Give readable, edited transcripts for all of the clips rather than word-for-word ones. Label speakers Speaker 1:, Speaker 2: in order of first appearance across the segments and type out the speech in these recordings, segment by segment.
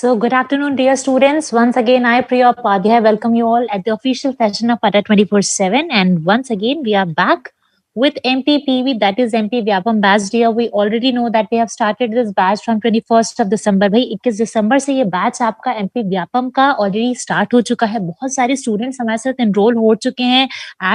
Speaker 1: So, good afternoon, dear students. Once again, I, Priya Upadhyay, welcome you all at the official session of Pada 24/7. And once again, we are back with MPPV, that is MP Vyapam batch. Dear, we already know that we have started this batch from 21st of December. भाई 21 दिसंबर से ये batch आपका MP Vyapam का already start हो चुका है. बहुत सारे स्टूडेंट्स हमारे साथ एनरोल हो चुके हैं,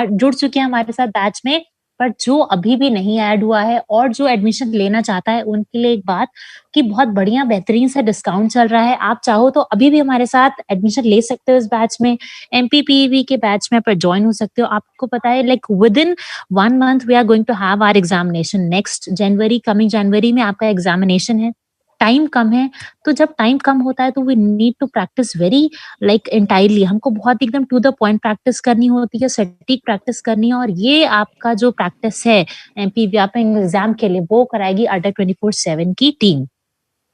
Speaker 1: जुड़ चुके हैं हमारे साथ बैच में. पर जो अभी भी नहीं ऐड हुआ है और जो एडमिशन लेना चाहता है उनके लिए एक बात कि बहुत बढ़िया बेहतरीन सा डिस्काउंट चल रहा है. आप चाहो तो अभी भी हमारे साथ एडमिशन ले सकते हो इस बैच में, एमपीपीवी के बैच में पर ज्वाइन हो सकते हो. आपको पता है like within 1 month we are going to have our examination. Next January, coming January में आपका एग्जामिनेशन है. टाइम कम है, तो जब टाइम कम होता है तो we need to practise very like entirely. हमको बहुत एकदम टू द पॉइंट प्रैक्टिस करनी होती है, सटीक प्रैक्टिस करनी है. और ये आपका जो प्रैक्टिस है एमपी व्यापम एग्जाम के लिए वो कराएगी अड्डा 24/7 की टीम.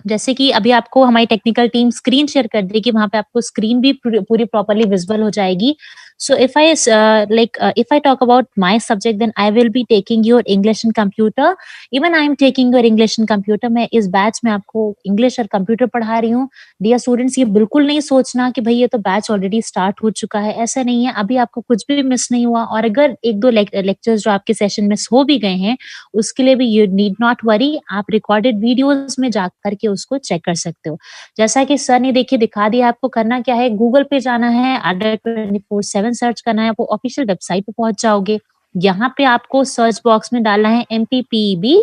Speaker 1: जैसे कि अभी आपको हमारी टेक्निकल टीम स्क्रीन शेयर कर देगी, वहां पे आपको स्क्रीन भी पूरी प्रॉपर्ली विजिबल हो जाएगी. So if I talk about my subject, then I will be taking your English and computer. Even I am taking your English and computer. मैं इस बैच में आपको इंग्लिश और कंप्यूटर पढ़ा रही हूँ. डियर स्टूडेंट्स, ये बिल्कुल नहीं सोचना कि भाई ये तो बैच ऑलरेडी स्टार्ट हो चुका है. ऐसा नहीं है, अभी आपको कुछ भी मिस नहीं हुआ. और अगर एक दो लेक्चर्स जो आपके सेशन मिस हो भी गए हैं, उसके लिए भी यू नीड नॉट वरी. आप रिकॉर्डेड वीडियोज में जा करके उसको चेक कर सकते हो. जैसा कि सर ने देखिए दिखा दिया, आपको करना क्या है, गूगल पे जाना है, अड्डा 24/7 सर्च करना है, वो ऑफिशियल वेबसाइट पे पहुंच जाओगे. यहाँ पे आपको सर्च बॉक्स में डालना है MPPB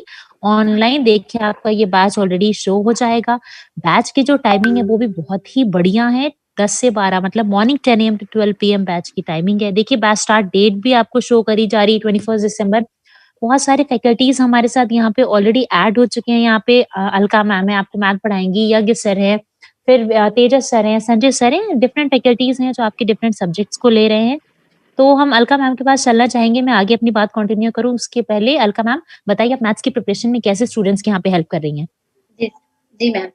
Speaker 1: ऑनलाइन. देखिए आपका ये बैच ऑलरेडी शो हो जाएगा. बैच की जो टाइमिंग है वो भी बहुत ही बढ़िया है, 10 से 12, मतलब morning 10 AM to 12 PM batch की टाइमिंग है. देखिए बैच स्टार्ट डेट भी आपको शो करी जा रही है 21 दिसंबर. बहुत सारे फैकल्टीज हमारे साथ यहाँ पे ऑलरेडी ऐड हो चुके हैं. यहाँ पे अलका मैम है, आपको मैथ पढ़ाएंगी, यज्ञ सर है, फिर तेजस सर हैं, संजय सर हैं. डिफरेंट फैकल्टीज हैं जो आपके डिफरेंट सब्जेक्ट्स को ले रहे हैं. तो हम अलका मैम के पास चलना चाहेंगे. मैं आगे अपनी बात कंटिन्यू करूं उसके पहले अलका मैम बताइए, आप मैथ्स की प्रिपरेशन में कैसे स्टूडेंट्स के यहाँ पे हेल्प कर रही हैं?
Speaker 2: जी ma'am,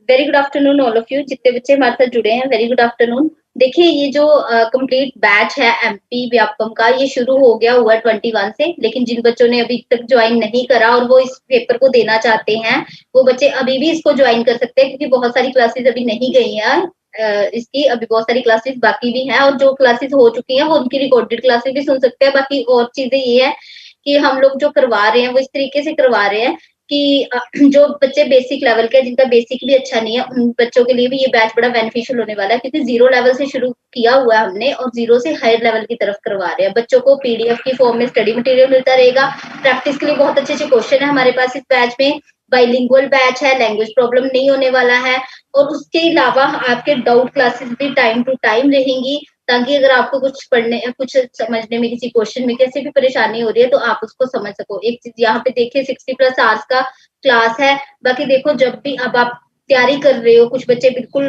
Speaker 2: very good afternoon all of you. जितने बच्चे हमारे साथ जुड़े हैं, वेरी गुड आफ्टरनून. देखिए ये जो कंप्लीट बैच है एमपी व्यापम का, ये शुरू हो गया हुआ 21 से. लेकिन जिन बच्चों ने अभी तक ज्वाइन नहीं करा और वो इस पेपर को देना चाहते हैं, वो बच्चे अभी भी इसको ज्वाइन कर सकते हैं, क्योंकि बहुत सारी क्लासेस अभी नहीं गई हैं. इसकी अभी बहुत सारी क्लासेस बाकी भी हैं, और जो क्लासेस हो चुकी हैं वो उनकी रिकॉर्डेड क्लासेस भी सुन सकते हैं. बाकी और चीजें ये है कि हम लोग जो करवा रहे हैं वो इस तरीके से करवा रहे हैं कि जो बच्चे बेसिक लेवल के, जिनका बेसिक भी अच्छा नहीं है, उन बच्चों के लिए भी ये बैच बड़ा बेनिफिशियल होने वाला है. क्योंकि 0 लेवल से शुरू किया हुआ है हमने और 0 से हायर लेवल की तरफ करवा रहे हैं. बच्चों को PDF की फॉर्म में स्टडी मटेरियल मिलता रहेगा. प्रैक्टिस के लिए बहुत अच्छे अच्छे क्वेश्चन है हमारे पास इस बैच में. बाइलिंगुअल बैच है, लैंग्वेज प्रॉब्लम नहीं होने वाला है. और उसके अलावा आपके डाउट क्लासेस भी टाइम टू टाइम रहेंगी, ताकि अगर आपको कुछ समझने में, किसी क्वेश्चन में कैसे भी परेशानी हो रही है, तो आप उसको समझ सको. एक चीज यहाँ पे देखिए, 60+ आवर्स का क्लास है. बाकी देखो, जब भी अब आप तैयारी कर रहे हो, कुछ बच्चे बिल्कुल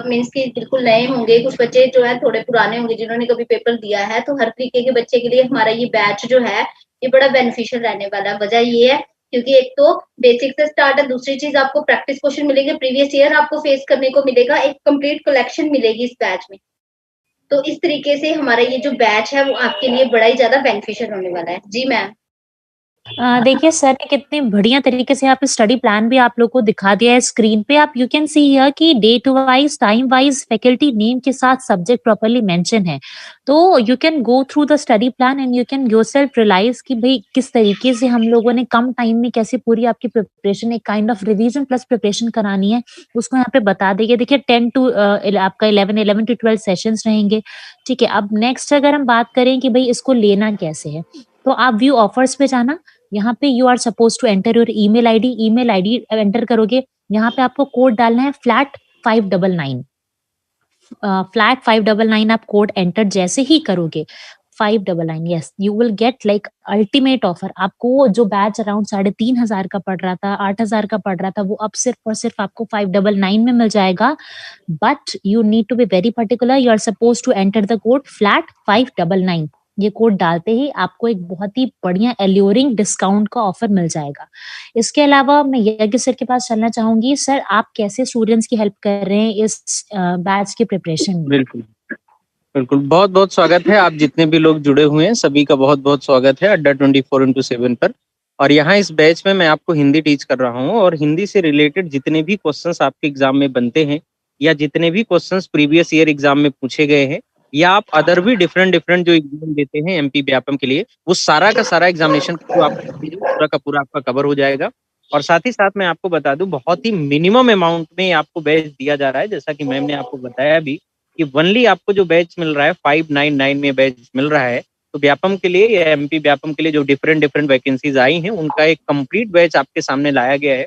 Speaker 2: मीन्स की बिल्कुल नए होंगे, कुछ बच्चे जो है थोड़े पुराने होंगे जिन्होंने कभी पेपर दिया है. तो हर तरीके के बच्चे के लिए हमारा ये बैच जो है ये बड़ा बेनिफिशियल रहने वाला है. वजह ये है क्योंकि एक तो बेसिक से स्टार्ट है, दूसरी चीज आपको प्रैक्टिस क्वेश्चन मिलेंगे, प्रीवियस ईयर आपको फेस करने को मिलेगा, एक कंप्लीट कलेक्शन मिलेगी इस बैच में. तो इस तरीके से हमारा ये जो बैच है वो आपके लिए बड़ा ही ज्यादा बेनिफिशियल होने वाला है. जी मैम.
Speaker 1: देखिए सर ने कितने बढ़िया तरीके से आप स्टडी प्लान भी आप लोग को दिखा दिया है स्क्रीन पे. आप यू कैन सी हियर कि date wise, time wise, faculty name के साथ सब्जेक्ट प्रॉपर्ली मेंशन है. तो you can go through the study plan and you can yourself realise कि भाई किस तरीके से हम लोगों ने कम टाइम में कैसे पूरी आपकी प्रिपरेशन, एक kind of revision plus preparation करानी है, उसको यहाँ पे बता देंगे. देखिए 10 to आपका 11 to 12 सेशंस रहेंगे. ठीक है, अब नेक्स्ट अगर हम बात करें कि भाई इसको लेना कैसे है, तो आप व्यू ऑफर्स पे जाना. यहाँ पे you are suppose to enter your email ID enter करोगे. यहाँ पे आपको कोड डालना है फ्लैट 599. फ्लैट 599 आप कोड एंटर जैसे ही करोगे, 599, yes, you will get like ultimate offer. आपको जो बैच अराउंड 3,500 का पड़ रहा था, 8,000 का पड़ रहा था, वो अब सिर्फ और सिर्फ आपको 599 में मिल जाएगा. But you need to be very particular. You are suppose to enter the code flat 599. ये कोड डालते ही आपको एक बहुत ही बढ़िया एल्योरिंग डिस्काउंट का ऑफर मिल जाएगा. इसके अलावा मैं यज्ञ सर के पास चलना चाहूंगी. सर, आप कैसे स्टूडेंट्स की हेल्प कर रहे हैं इस बैच की प्रिपरेशन में?
Speaker 3: बिल्कुल बिल्कुल, बहुत बहुत स्वागत है. आप जितने भी लोग जुड़े हुए हैं सभी का बहुत बहुत स्वागत है अड्डा 24/7 पर. और यहाँ इस बैच में मैं आपको हिंदी टीच कर रहा हूँ और हिंदी से रिलेटेड जितने भी क्वेश्चंस आपके एग्जाम में बनते हैं या जितने भी क्वेश्चंस प्रीवियस ईयर एग्जाम में पूछे गए हैं या आप अदर भी डिफरेंट डिफरेंट जो एग्जाम देते हैं एमपी व्यापम के लिए, वो सारा का सारा एग्जामिनेशन जो आप पूरा का पूरा आपका कवर हो जाएगा। और साथ ही साथ मैं आपको बता दूं, बहुत ही मिनिमम अमाउंट में आपको बैच दिया जा रहा है। जैसा कि मैम ने आपको बताया भी कि वनली आपको जो बैच मिल रहा है 599 में बैच मिल रहा है। तो व्यापम के लिए या एमपी व्यापम के लिए जो डिफरेंट डिफरेंट वैकेंसीज आई हैं उनका एक कंप्लीट बैच आपके सामने लाया गया है।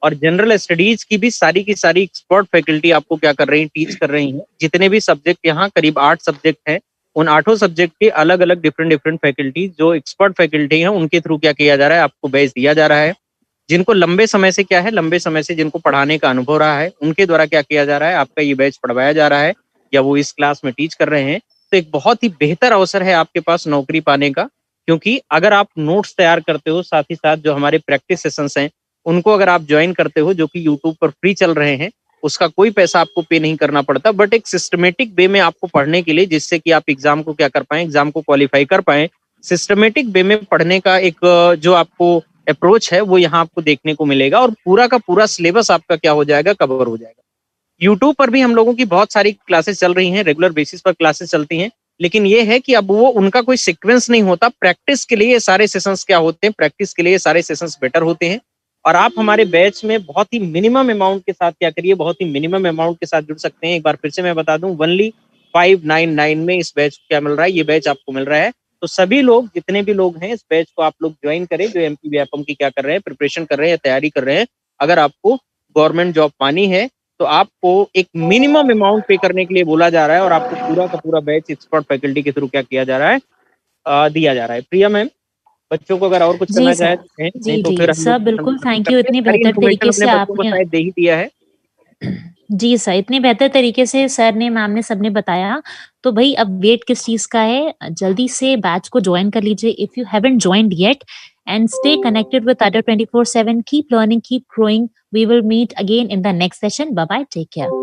Speaker 3: और जनरल स्टडीज की भी सारी एक्सपर्ट फैकल्टी आपको क्या कर रही है, टीच कर रही है। जितने भी सब्जेक्ट, यहाँ करीब 8 सब्जेक्ट हैं, उन 8 सब्जेक्ट के अलग अलग डिफरेंट फैकल्टी जो एक्सपर्ट फैकल्टी हैं उनके थ्रू क्या किया जा रहा है, आपको बैच दिया जा रहा है। जिनको लंबे समय से लंबे समय से जिनको पढ़ाने का अनुभव रहा है उनके द्वारा क्या किया जा रहा है, आपका ये बैच पढ़वाया जा रहा है या वो इस क्लास में टीच कर रहे हैं। तो एक बहुत ही बेहतर अवसर है आपके पास नौकरी पाने का, क्योंकि अगर आप नोट्स तैयार करते हो, साथ ही साथ जो हमारे प्रैक्टिस सेशंस हैं उनको अगर आप ज्वाइन करते हो, जो कि यूट्यूब पर फ्री चल रहे हैं, उसका कोई पैसा आपको पे नहीं करना पड़ता, बट एक सिस्टमेटिक वे में आपको पढ़ने के लिए, जिससे कि आप एग्जाम को क्या कर पाए, एग्जाम को क्वालिफाई कर पाए, सिस्टमेटिक वे में पढ़ने का एक जो आपको अप्रोच है वो यहाँ आपको देखने को मिलेगा और पूरा का पूरा सिलेबस आपका क्या हो जाएगा, कवर हो जाएगा। यूट्यूब पर भी हम लोगों की बहुत सारी क्लासेस चल रही हैं, रेगुलर बेसिस पर क्लासेस चलती हैं, लेकिन ये है कि अब वो उनका कोई सीक्वेंस नहीं होता। प्रैक्टिस के लिए ये सारे सेशंस क्या होते हैं, प्रैक्टिस के लिए ये सारे सेशंस बेटर होते हैं। और आप हमारे बैच में बहुत ही मिनिमम अमाउंट के साथ क्या करिए, बहुत ही मिनिमम अमाउंट के साथ जुड़ सकते हैं। एक बार फिर से मैं बता दूं, वनली 599 में इस बैच को क्या मिल रहा है, ये बैच आपको मिल रहा है। तो सभी लोग, जितने भी लोग हैं, इस बैच को आप लोग ज्वाइन करें जो एमपी व्यापम की क्या कर रहे हैं, प्रिपरेशन कर रहे हैं या तैयारी कर रहे हैं। अगर आपको गवर्नमेंट जॉब पानी है तो आपको एक मिनिमम अमाउंट पे करने के लिए बोला जा रहा है और आपको पूरा का पूरा बैच एक्सपर्ट फैकल्टी के थ्रू क्या किया जा रहा है, दिया जा रहा है। प्रिया मैम, बच्चों को अगर और कुछ करना
Speaker 1: जी
Speaker 3: चाहे
Speaker 1: सर,
Speaker 3: तो
Speaker 1: जी
Speaker 3: नहीं तो
Speaker 1: जी
Speaker 3: फिर हम
Speaker 1: सर,
Speaker 3: लोग
Speaker 1: बिल्कुल थैंक यू।
Speaker 3: करते हैं।
Speaker 1: इतनी
Speaker 3: सारी
Speaker 1: बेहतर
Speaker 3: इन्फॉर्मेशन
Speaker 1: तरीके
Speaker 3: अपने
Speaker 1: से
Speaker 3: बच्चों को
Speaker 1: आपने
Speaker 3: शायद दे ही दिया है।
Speaker 1: जी सर, इतने बेहतर तरीके से सर ने, मैम ने, सबने बताया। तो भाई अब वेट किस चीज का है, जल्दी से बैच को ज्वाइन कर लीजिए if you haven't joined yet, and stay connected with Adda 24/7। Keep learning, keep growing. We will meet again in the next session. Bye bye, take care.